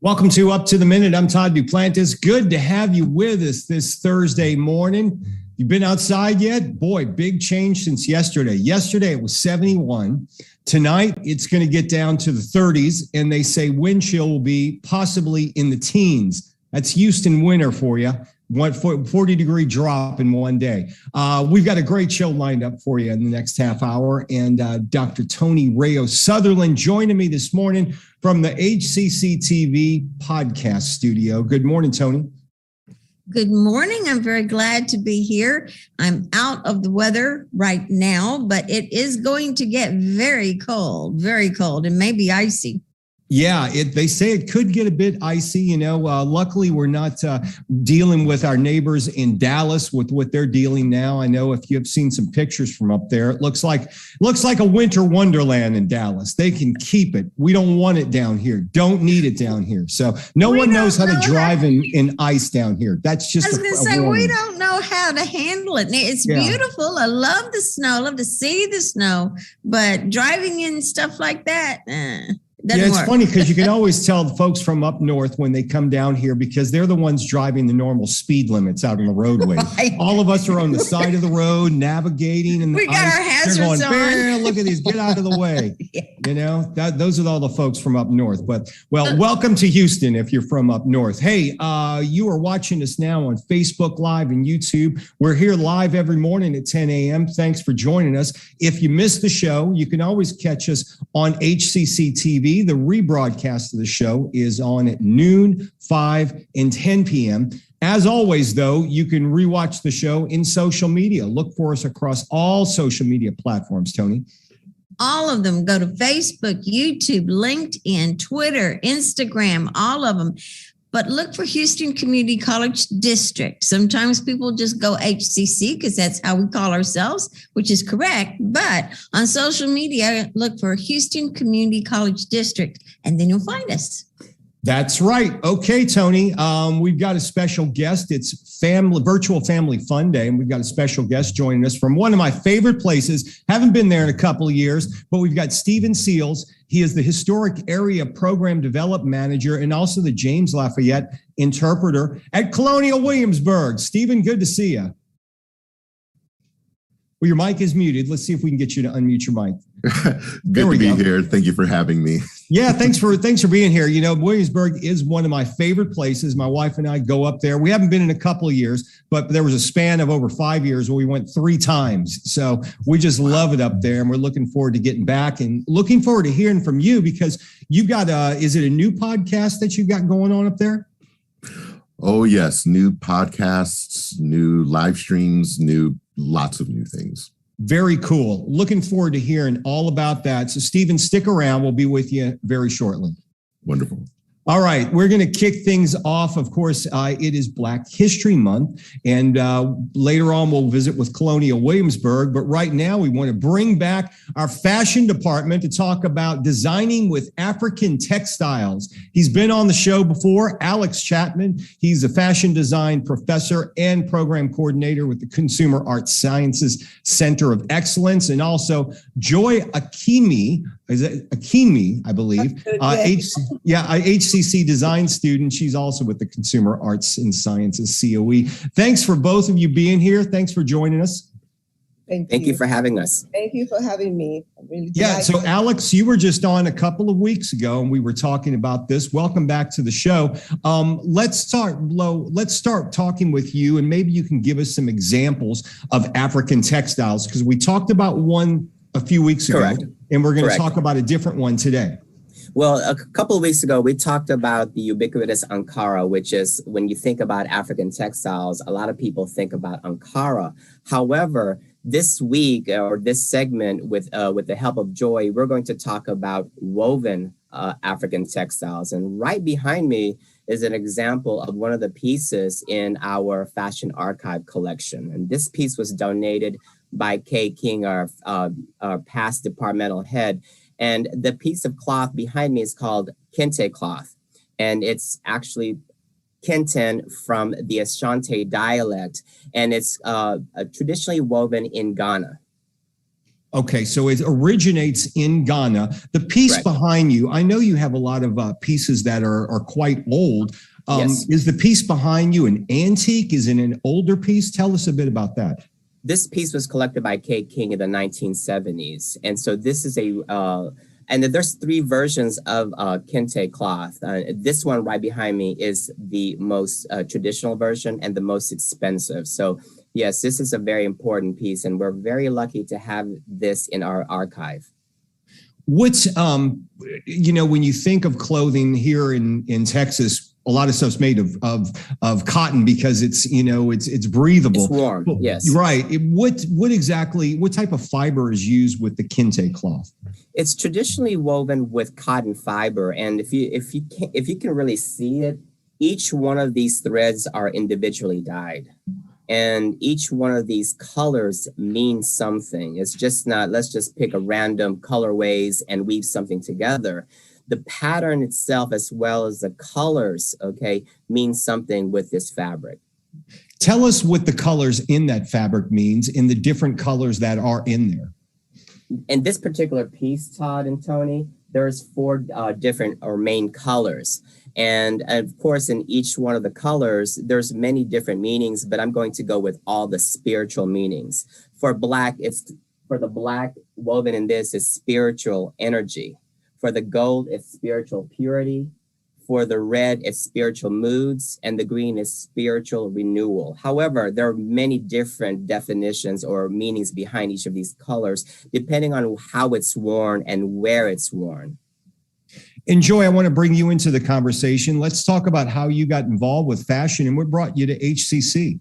Welcome to Up to the Minute. I'm Todd Duplantis. Good to have you with us this Thursday morning. You been outside yet? Boy, big change since yesterday. Yesterday it was 71. Tonight it's going to get down to the 30s, and they say wind chill will be possibly in the teens. That's Houston winter for you. 40-degree drop in one day. We've got a great show lined up for you in the next half hour. And Dr. Tony Rayo Sutherland joining me this morning from the HCCTV podcast studio. Good morning, Tony. Good morning. I'm very glad to be here. I'm out of the weather right now, but it is going to get very cold, and maybe icy. Yeah, they say it could get a bit icy. Luckily, we're not dealing with our neighbors in Dallas with what they're dealing now. I know if you have seen some pictures from up there, it looks like a winter wonderland in Dallas. They can keep it. We don't want it down here. Don't need it down here. So no one knows how to drive in ice down here. That's just I was going to say, we don't know how to handle it. It's beautiful. I love the snow. I love to see the snow. But driving in stuff like that, it's funny because you can always tell the folks from up north when they come down here because they're the ones driving the normal speed limits out on the roadway. Right. All of us are on the side of the road navigating, and we got our hazards on. Look at these, get out of the way. Yeah. Those are all the folks from up north. But welcome to Houston if you're from up north. Hey, you are watching us now on Facebook Live and YouTube. We're here live every morning at 10 a.m. Thanks for joining us. If you missed the show, you can always catch us on HCCTV. The rebroadcast of the show is on at noon, 5, and 10 p.m. As always, though, you can rewatch the show in social media. Look for us across all social media platforms, Tony. All of them. Go to Facebook, YouTube, LinkedIn, Twitter, Instagram, all of them. But look for Houston Community College District. Sometimes people just go HCC because that's how we call ourselves, which is correct. But on social media, look for Houston Community College District, and then you'll find us. That's right. Okay, Tony. We've got a special guest. It's virtual family fun day, and we've got a special guest joining us from one of my favorite places. Haven't been there in a couple of years, but we've got Stephen Seals. He is the Historic Area Program Development Manager and also the James Lafayette Interpreter at Colonial Williamsburg. Stephen, good to see you. Well, your mic is muted. Let's see if we can get you to unmute your mic. Good to be here. Thank you for having me. Yeah, thanks for being here. Williamsburg is one of my favorite places. My wife and I go up there. We haven't been in a couple of years, but there was a span of over 5 years where we went 3 times. So we just love it up there, and we're looking forward to getting back and looking forward to hearing from you because you've got is it a new podcast that you've got going on up there? Oh, yes. New podcasts, new live streams, lots of new things. Very cool. Looking forward to hearing all about that. So, Stephen, stick around. We'll be with you very shortly. Wonderful. All right, we're going to kick things off. Of course, it is Black History Month, and later on we'll visit with Colonial Williamsburg. But right now we want to bring back our fashion department to talk about designing with African textiles. He's been on the show before, Alex Chapman. He's a fashion design professor and program coordinator with the Consumer Arts Sciences Center of Excellence, and also Joy Akinyemi. Is it Akinyemi, I believe? HCC design student. She's also with the Consumer Arts and Sciences COE. Thanks for both of you being here. Thanks for joining us. Thank you for having us. Thank you for having me. So Alex, you were just on a couple of weeks ago, and we were talking about this. Welcome back to the show. Let's start talking with you, and maybe you can give us some examples of African textiles, because we talked about one a few weeks ago. Correct. And we're going to talk about a different one today. Well, a couple of weeks ago, we talked about the ubiquitous Ankara, which is when you think about African textiles, a lot of people think about Ankara. However, this week or this segment with the help of Joy, we're going to talk about woven African textiles. And right behind me is an example of one of the pieces in our Fashion Archive collection. And this piece was donated by Kay King, our past departmental head. And the piece of cloth behind me is called Kente cloth. And it's actually Kenten from the Ashanti dialect. And it's traditionally woven in Ghana. Okay, so it originates in Ghana. The piece Correct. behind you, I know you have a lot of pieces that are quite old. Yes. Is the piece behind you an antique? Is it an older piece? Tell us a bit about that. This piece was collected by Kay King in the 1970s. And so this is and there's 3 versions of Kente cloth. This one right behind me is the most traditional version and the most expensive. So yes, this is a very important piece, and we're very lucky to have this in our archive. What's, when you think of clothing here in Texas, a lot of stuff's made of cotton because it's breathable. It's warm, yes. Right. What type of fiber is used with the Kente cloth? It's traditionally woven with cotton fiber, and if you can really see it, each one of these threads are individually dyed. And each one of these colors means something. It's just not, let's just pick a random colorways and weave something together. The pattern itself, as well as the colors, means something with this fabric. Tell us what the colors in that fabric means, in the different colors that are in there. In this particular piece, Todd and Tony, there's 4 different or main colors. And of course, in each one of the colors, there's many different meanings, but I'm going to go with all the spiritual meanings. For the black woven in this is spiritual energy. For the gold, it's spiritual purity. For the red, it's spiritual moods, and the green is spiritual renewal. However, there are many different definitions or meanings behind each of these colors, depending on how it's worn and where it's worn. And Joy, I want to bring you into the conversation. Let's talk about how you got involved with fashion and what brought you to HCC.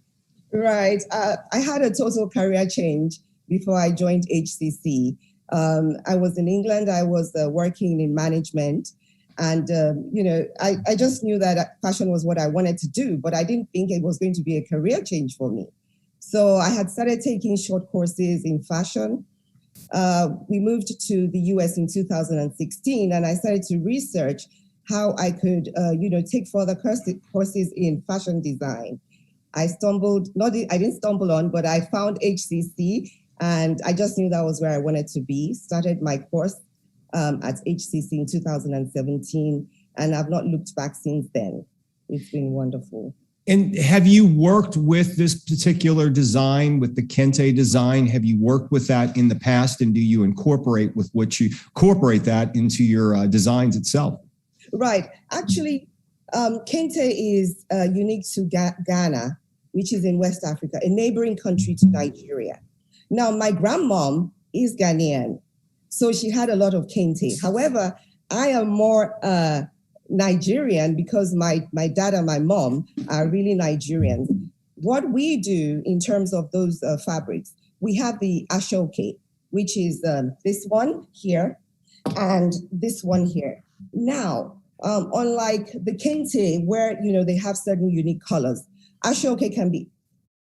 Right. I had a total career change before I joined HCC. I was in England. I was working in management. And, I just knew that fashion was what I wanted to do, but I didn't think it was going to be a career change for me. So I had started taking short courses in fashion. We moved to the US in 2016, and I started to research how I could, take further courses in fashion design. I didn't stumble on, but I found HCC, and I just knew that was where I wanted to be. Started my course at HCC in 2017, and I've not looked back since then. It's been wonderful. And have you worked with this particular design, with the Kente design? Have you worked with that in the past, and do you incorporate that into your designs itself? Right. Actually, Kente is unique to Ghana, which is in West Africa, a neighboring country to Nigeria. Now, my grandmom is Ghanaian, so she had a lot of Kente. However, I am more Nigerian because my dad and my mom are really Nigerians. What we do in terms of those fabrics, we have the Asooke, which is this one here and this one here. Now, unlike the Kente, where they have certain unique colors, Asooke can be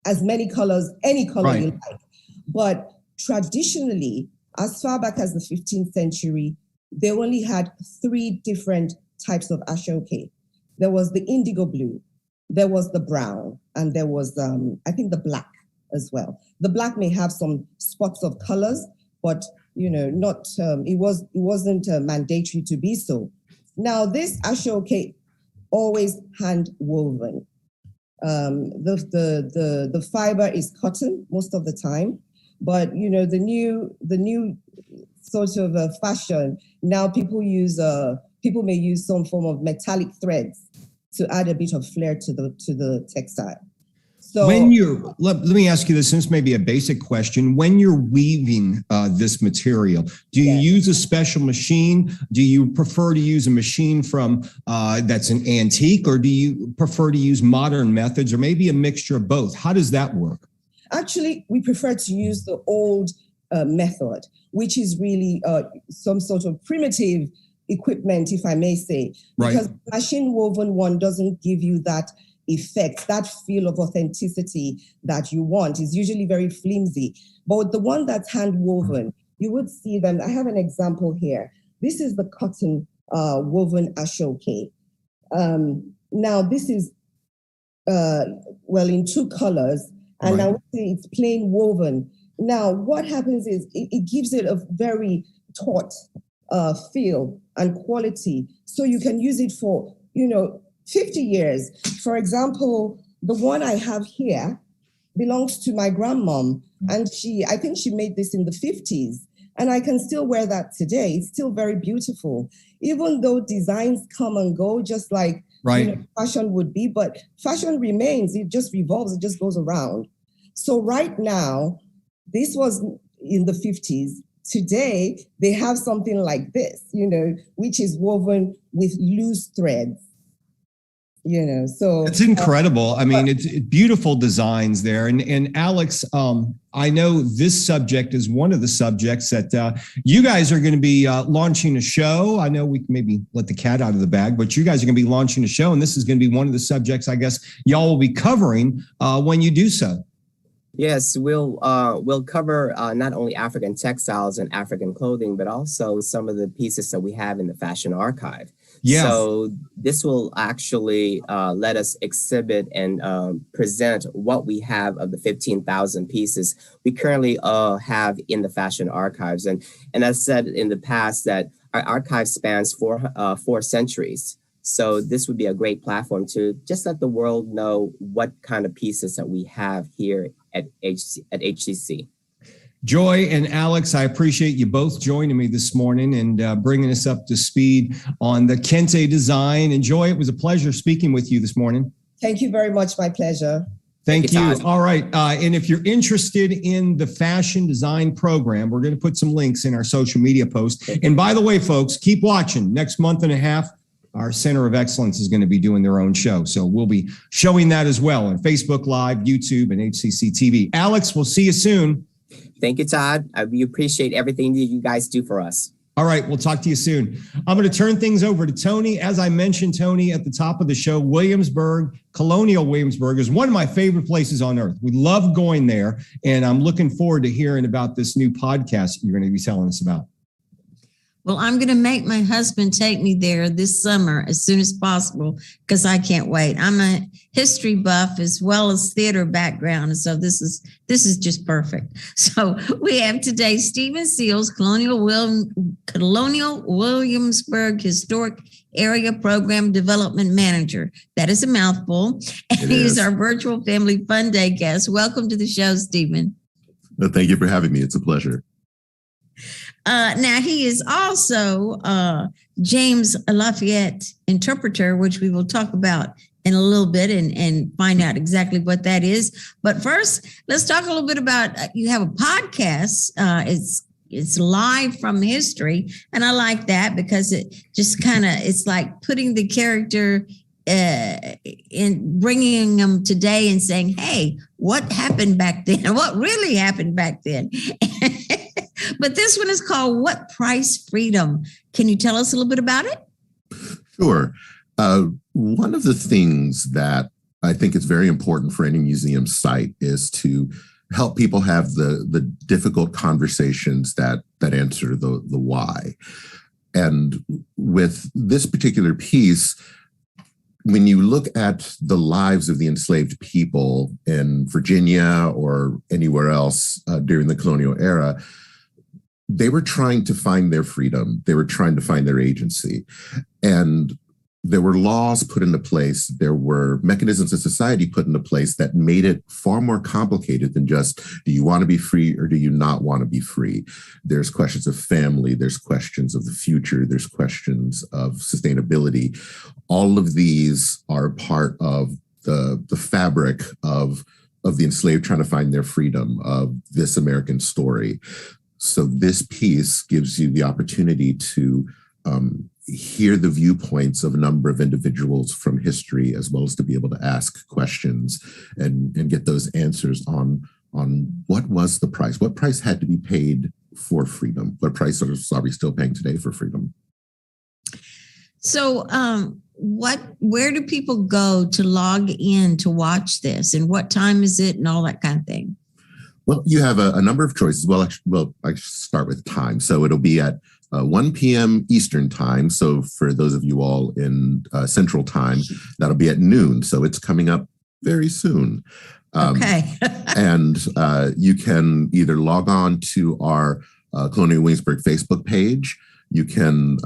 as many colors, any color you like. But traditionally, as far back as the 15th century, they only had 3 different types of Asooke. There was the indigo blue, there was the brown, and there was, I think, the black as well. The black may have some spots of colors, but not. It wasn't mandatory to be so. Now, this Asooke always hand woven. The fiber is cotton most of the time, but the new sort of fashion now, people may use some form of metallic threads to add a bit of flair to the textile. So let me ask you this, since maybe a basic question. When you're weaving this material, do you use a special machine? Do you prefer to use a machine from that's an antique, or do you prefer to use modern methods, or maybe a mixture of both? How does that work? Actually, we prefer to use the old method, which is really some sort of primitive equipment, if I may say, because machine woven one doesn't give you that effect, that feel of authenticity that you want. Is usually very flimsy. But the one that's hand woven, you would see them. I have an example here. This is the cotton woven Asooke. Now this is in 2 colors, and I would say it's plain woven. Now, what happens is it gives it a very taut feel and quality. So you can use it for, 50 years. For example, the one I have here belongs to my grandmom. And I think she made this in the 50s. And I can still wear that today. It's still very beautiful. Even though designs come and go, just like fashion would be, but fashion remains. It just revolves. It just goes around. So right now, this was in the 50s. Today, they have something like this, which is woven with loose threads. So it's incredible. I mean, it's beautiful designs there. And Alex, I know this subject is one of the subjects that you guys are going to be launching a show. I know we can maybe let the cat out of the bag, but you guys are going to be launching a show, and this is going to be one of the subjects I guess y'all will be covering when you do so. Yes, we'll cover not only African textiles and African clothing, but also some of the pieces that we have in the Fashion Archive. Yeah. So this will actually let us exhibit and present what we have of the 15,000 pieces we currently have in the Fashion Archives. And as said in the past, that our archive spans four centuries. So this would be a great platform to just let the world know what kind of pieces that we have here at HCC. Joy and Alex, I appreciate you both joining me this morning and bringing us up to speed on the Kente design. And Joy, it was a pleasure speaking with you this morning. Thank you very much. My pleasure. Thank you. All right. And if you're interested in the fashion design program, we're going to put some links in our social media post. And by the way, folks, keep watching. Next month and a half, our Center of Excellence is going to be doing their own show. So we'll be showing that as well on Facebook Live, YouTube, and HCCTV. Alex, we'll see you soon. Thank you, Todd. We appreciate everything that you guys do for us. All right. We'll talk to you soon. I'm going to turn things over to Tony. As I mentioned, Tony, at the top of the show, Williamsburg, Colonial Williamsburg is one of my favorite places on earth. We love going there. And I'm looking forward to hearing about this new podcast you're going to be telling us about. Well, I'm going to make my husband take me there this summer as soon as possible because I can't wait. I'm a history buff as well as theater background. And so this is just perfect. So we have today Stephen Seals, Colonial Williamsburg Historic Area Program Development Manager. That is a mouthful. And he's our virtual Family Fun Day guest. Welcome to the show, Stephen. Well, thank you for having me. It's a pleasure. Now, he is also James Lafayette interpreter, which we will talk about in a little bit and find out exactly what that is. But first, let's talk a little bit about, you have a podcast. It's live from history. And I like that because it just it's like putting the character in bringing them today and saying, hey, what happened back then? What really happened back then? But this one is called What Price Freedom? Can you tell us a little bit about it? Sure. One of the things that I think is very important for any museum site is to help people have the difficult conversations that answer the why. And with this particular piece, when you look at the lives of the enslaved people in Virginia or anywhere else during the colonial era, they were trying to find their freedom. They were trying to find their agency. And there were laws put into place. There were mechanisms of society put into place that made it far more complicated than just, do you want to be free or do you not want to be free? There's questions of family. There's questions of the future. There's questions of sustainability. All of these are part of the fabric of the enslaved trying to find their freedom, of this American story. So this piece gives you the opportunity to hear the viewpoints of a number of individuals from history, as well as to be able to ask questions and get those answers on what was the price? What price had to be paid for freedom? What price are we still paying today for freedom? So where do people go to log in to watch this? And what time is it and all that kind of thing? Well, you have a number of choices. Well, I start with time. So it'll be at 1 p.m. Eastern time. So for those of you all in Central time, that'll be at noon. So it's coming up very soon. Okay. And you can either log on to our Colonial Williamsburg Facebook page. You can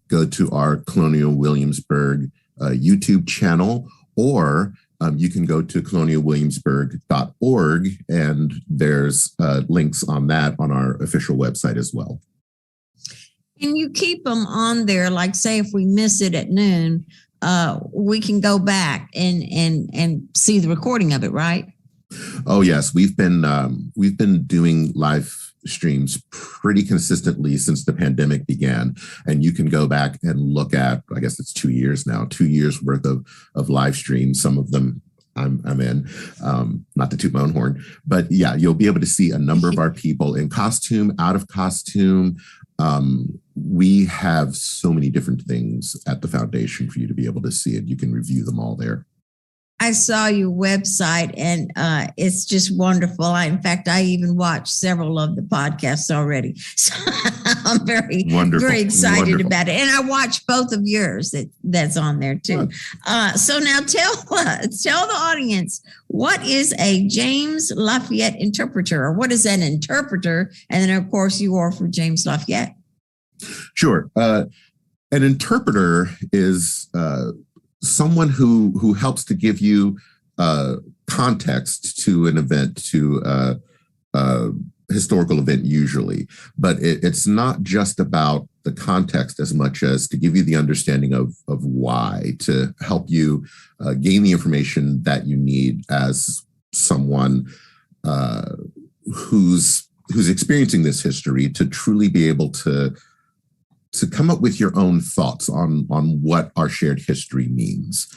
go to our Colonial Williamsburg YouTube channel, or you can go to colonialwilliamsburg.org, and there's links on that on our official website as well. And you keep them on there, like say if we miss it at noon, we can go back and see the recording of it, right? Oh yes, we've been doing live streams pretty consistently since the pandemic began, and you can go back and look at, I guess it's 2 years now, 2 years worth of live streams. Some of them I'm in, not to toot my own horn, but yeah, you'll be able to see a number of our people in costume, out of costume. We have so many different things at the foundation for you to be able to see it. You can review them all there. I saw your website, and it's just wonderful. In fact, I even watched several of the podcasts already. So I'm very excited about it. And I watched both of yours that's on there too. So now tell the audience, what is a James Lafayette interpreter, or what is an interpreter? And then, of course, you are for James Lafayette. Sure. An interpreter is someone who helps to give you context to an event, to a historical event usually. But it's not just about the context as much as to give you the understanding of why, to help you gain the information that you need as someone who's experiencing this history, to truly be able to come up with your own thoughts on what our shared history means.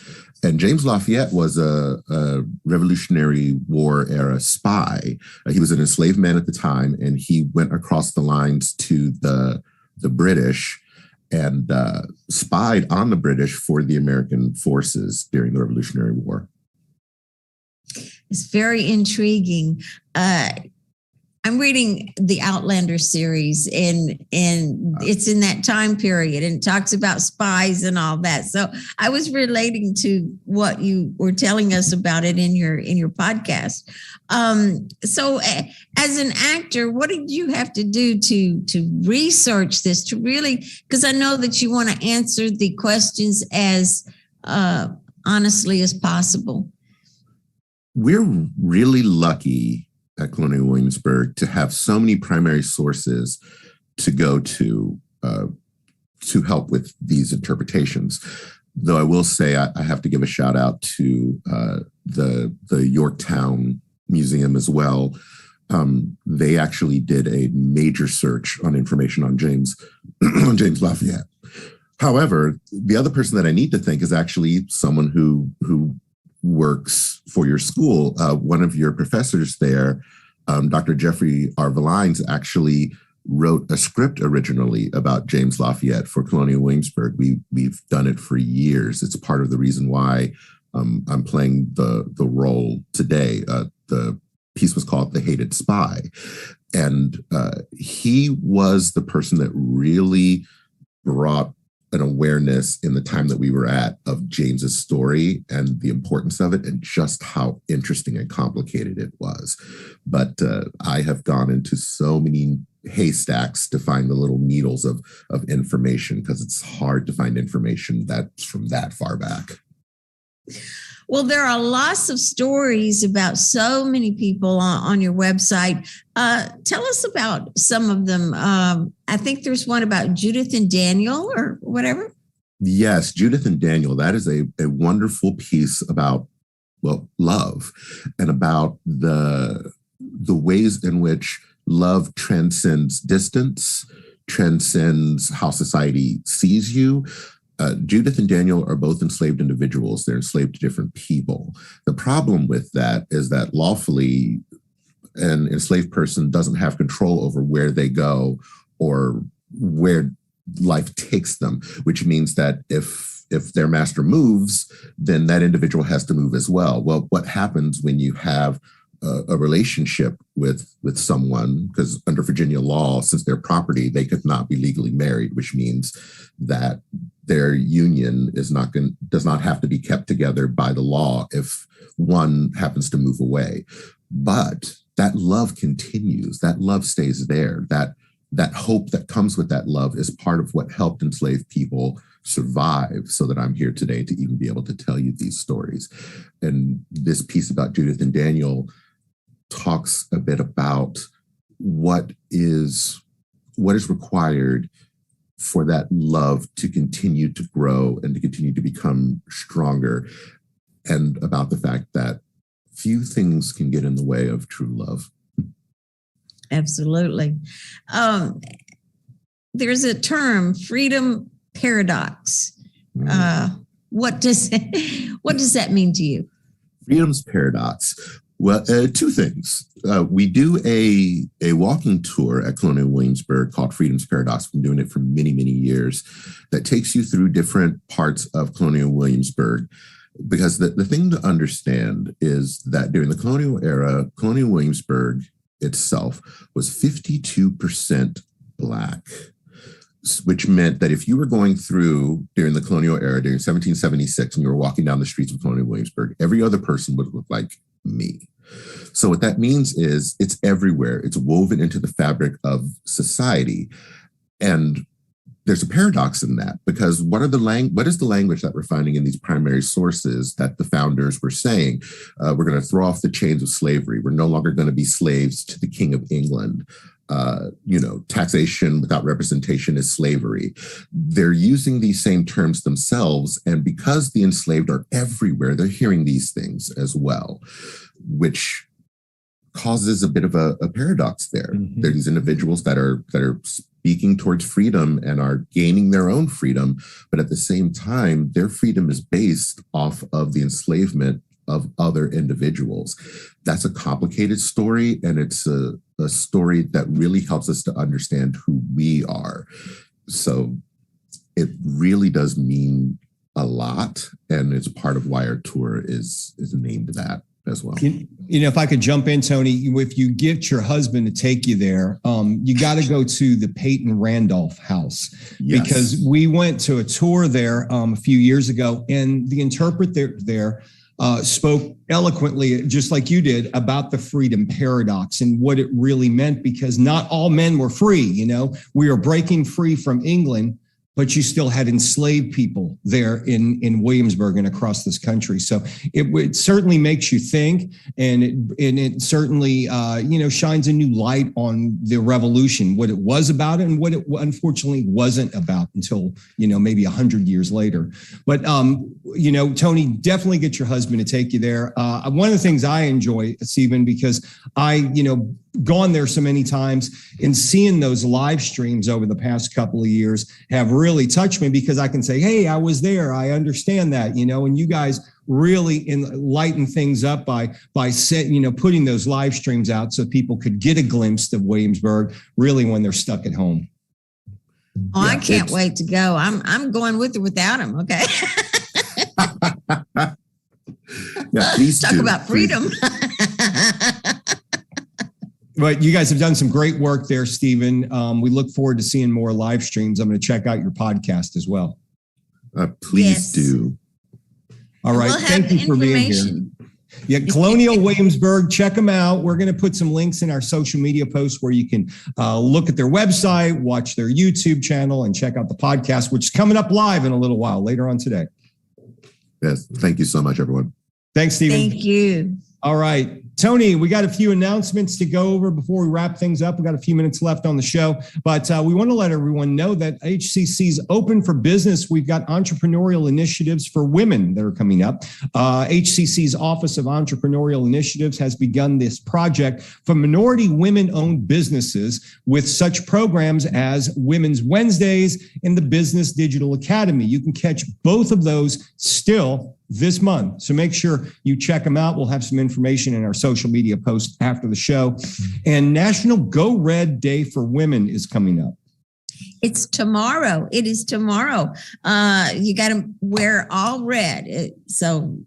And James Lafayette was a Revolutionary War era spy. He was an enslaved man at the time, and he went across the lines to the British and spied on the British for the American forces during the Revolutionary War. It's very intriguing. I'm reading the Outlander series, and it's in that time period, and it talks about spies and all that. So I was relating to what you were telling us about it in your podcast. So as an actor, what did you have to do to research this, to really, because I know that you want to answer the questions as honestly as possible. We're really lucky at Colonial Williamsburg to have so many primary sources to go to help with these interpretations. Though I will say I have to give a shout out to the Yorktown Museum as well. They actually did a major search on information on James Lafayette. However, the other person that I need to thank is actually someone who works for your school. One of your professors there, Dr. Jeffrey R. Valines, actually wrote a script originally about James Lafayette for Colonial Williamsburg. We've done it for years. It's part of the reason why I'm playing the role today. The piece was called The Hated Spy. And he was the person that really brought an awareness in the time that we were at of James's story and the importance of it, and just how interesting and complicated it was. But I have gone into so many haystacks to find the little needles of information, because it's hard to find information that's from that far back. Well, there are lots of stories about so many people on your website. Tell us about some of them. I think there's one about Judith and Daniel or whatever. Yes, Judith and Daniel. That is a wonderful piece about, well, love, and about the ways in which love transcends distance, transcends how society sees you. Judith and Daniel are both enslaved individuals. They're enslaved to different people. The problem with that is that lawfully, an enslaved person doesn't have control over where they go or where life takes them, which means that if their master moves, then that individual has to move as well. Well, what happens when you have a relationship with someone, because under Virginia law, since they're property, they could not be legally married, which means that their union does not have to be kept together by the law if one happens to move away. But that love continues. That love stays there. That hope that comes with that love is part of what helped enslaved people survive, so that I'm here today to even be able to tell you these stories. And this piece about Judith and Daniel talks a bit about what is required for that love to continue to grow and to continue to become stronger, and about the fact that few things can get in the way of true love. Absolutely. There's a term, freedom paradox. What does that mean to you? Freedom's paradox. Well, two things. We do a walking tour at Colonial Williamsburg called Freedom's Paradox. We've been doing it for many, many years, that takes you through different parts of Colonial Williamsburg. Because the thing to understand is that during the colonial era, Colonial Williamsburg itself was 52% Black, which meant that if you were going through during the colonial era, during 1776, and you were walking down the streets of Colonial Williamsburg, every other person would look like me. So what that means is it's everywhere. It's woven into the fabric of society. And there's a paradox in that, because what is the language that we're finding in these primary sources that the founders were saying? We're going to throw off the chains of slavery. We're no longer going to be slaves to the King of England. Taxation without representation is slavery. They're using these same terms themselves. And because the enslaved are everywhere, they're hearing these things as well, which causes a bit of a paradox there. Mm-hmm. There are these individuals that are speaking towards freedom and are gaining their own freedom, but at the same time, their freedom is based off of the enslavement of other individuals. That's a complicated story, and it's a story that really helps us to understand who we are. So it really does mean a lot, and it's part of why our tour is named that as well. If I could jump in, Tony, if you get your husband to take you there, you got to go to the Peyton Randolph house. Yes. Because we went to a tour there a few years ago, and the interpreter there spoke eloquently, just like you did, about the freedom paradox and what it really meant, because not all men were free. We are breaking free from England, but you still had enslaved people there in Williamsburg and across this country. So it certainly makes you think, and it certainly shines a new light on the revolution, what it was about and what it unfortunately wasn't about until maybe 100 years later. But Tony, definitely get your husband to take you there. One of the things I enjoy, Stephen, because I gone there so many times, and seeing those live streams over the past couple of years have really touched me, because I can say, hey, I was there. I understand that, and you guys really lighten things up by putting those live streams out so people could get a glimpse of Williamsburg really when they're stuck at home. Oh, yeah, I can't wait to go. I'm going with or without him. Okay. Yeah, please talk about freedom. But you guys have done some great work there, Stephen. We look forward to seeing more live streams. I'm going to check out your podcast as well. Please do. All right. We'll Thank you for being here. Yeah, Colonial Williamsburg. Check them out. We're going to put some links in our social media posts where you can look at their website, watch their YouTube channel, and check out the podcast, which is coming up live in a little while later on today. Yes. Thank you so much, everyone. Thanks, Stephen. Thank you. All right. Tony, we got a few announcements to go over before we wrap things up. We got a few minutes left on the show, but we want to let everyone know that HCC's open for business. We've got entrepreneurial initiatives for women that are coming up. HCC's Office of Entrepreneurial Initiatives has begun this project for minority women-owned businesses with such programs as Women's Wednesdays and the Business Digital Academy. You can catch both of those still this month. So make sure you check them out. We'll have some information in our social media post after the show. And National Go Red Day for Women is coming up. It's tomorrow. It is tomorrow. You got to wear all red. So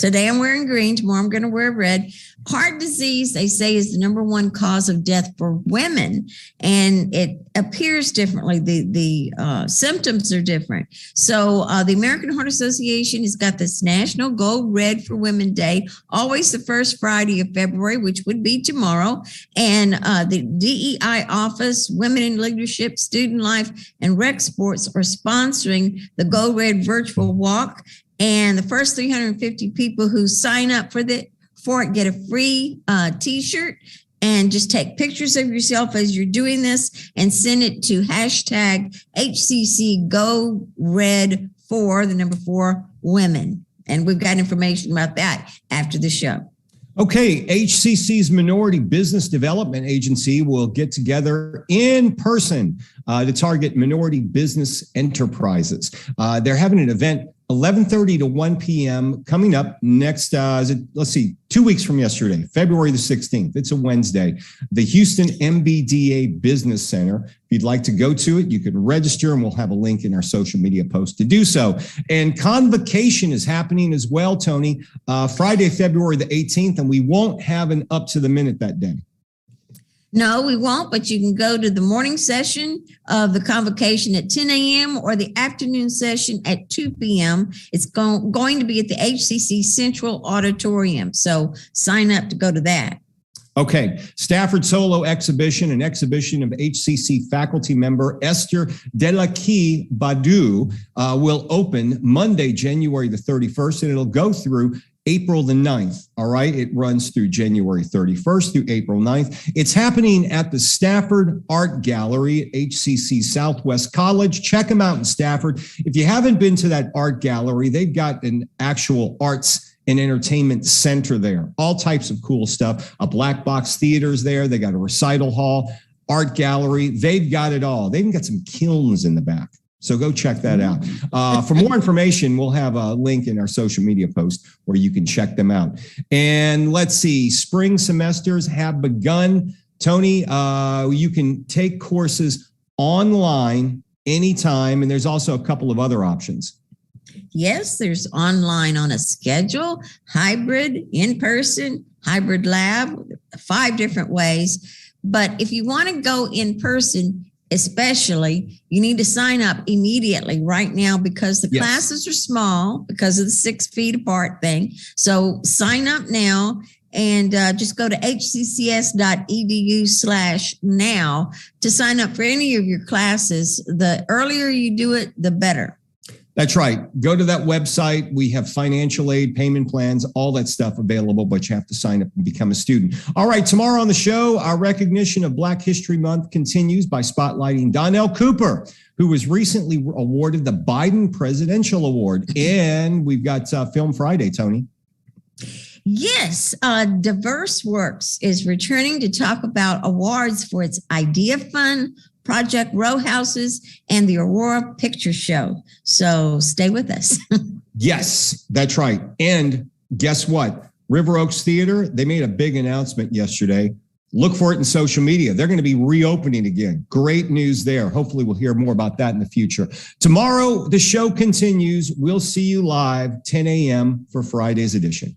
Today I'm wearing green. Tomorrow I'm going to wear red. Heart disease, they say, is the number one cause of death for women, and it appears differently. The symptoms are different. So the American Heart Association has got this National Gold Red for Women Day, always the first Friday of February, which would be tomorrow. And the DEI office, Women in Leadership, Student Life, and Rec Sports are sponsoring the Gold Red Virtual Walk. And the first 350 people who sign up for it get a free T-shirt, and just take pictures of yourself as you're doing this and send it to hashtag HCC Go Red 4, the number 4 women. And we've got information about that after the show. Okay, HCC's Minority Business Development Agency will get together in person to target minority business enterprises. They're having an event 11:30 to 1 p.m. coming up next, 2 weeks from yesterday, February the 16th. It's a Wednesday. The Houston MBDA Business Center. If you'd like to go to it, you can register, and we'll have a link in our social media post to do so. And Convocation is happening as well, Tony, Friday, February the 18th, and we won't have an up to the minute that day. No, we won't, but you can go to the morning session of the convocation at 10 a.m. or the afternoon session at 2 p.m. It's going to be at the HCC Central Auditorium. So sign up to go to that. Okay, Stafford Solo Exhibition, an exhibition of HCC faculty member Esther Delaki Badu will open Monday, January the 31st, and it'll go through April the 9th. All right. It runs through January 31st through April 9th. It's happening at the Stafford Art Gallery at HCC Southwest College. Check them out in Stafford. If you haven't been to that art gallery, they've got an actual arts and entertainment center there. All types of cool stuff. A black box theater's there. They got a recital hall, art gallery. They've got it all. They even got some kilns in the back. So go check that out. For more information, we'll have a link in our social media post where you can check them out. And let's see, spring semesters have begun. Tony, you can take courses online anytime, and there's also a couple of other options. Yes, there's online on a schedule, hybrid, in-person, hybrid lab, 5 different ways. But if you want to go in person, especially, you need to sign up immediately right now because the classes are small because of the 6 feet apart thing. So sign up now and just go to hccs.edu/now to sign up for any of your classes. The earlier you do it, the better. That's right. Go to that website. We have financial aid, payment plans, all that stuff available, but you have to sign up and become a student. All right. Tomorrow on the show, our recognition of Black History Month continues by spotlighting Donnell Cooper, who was recently awarded the Biden Presidential Award. And we've got Film Friday, Tony. Yes, Diverse Works is returning to talk about awards for its Idea Fund, Project Row Houses, and the Aurora Picture Show. So stay with us. Yes, that's right. And guess what? River Oaks Theater, they made a big announcement yesterday. Look for it in social media. They're going to be reopening again. Great news there. Hopefully we'll hear more about that in the future. Tomorrow, the show continues. We'll see you live 10 a.m. for Friday's edition.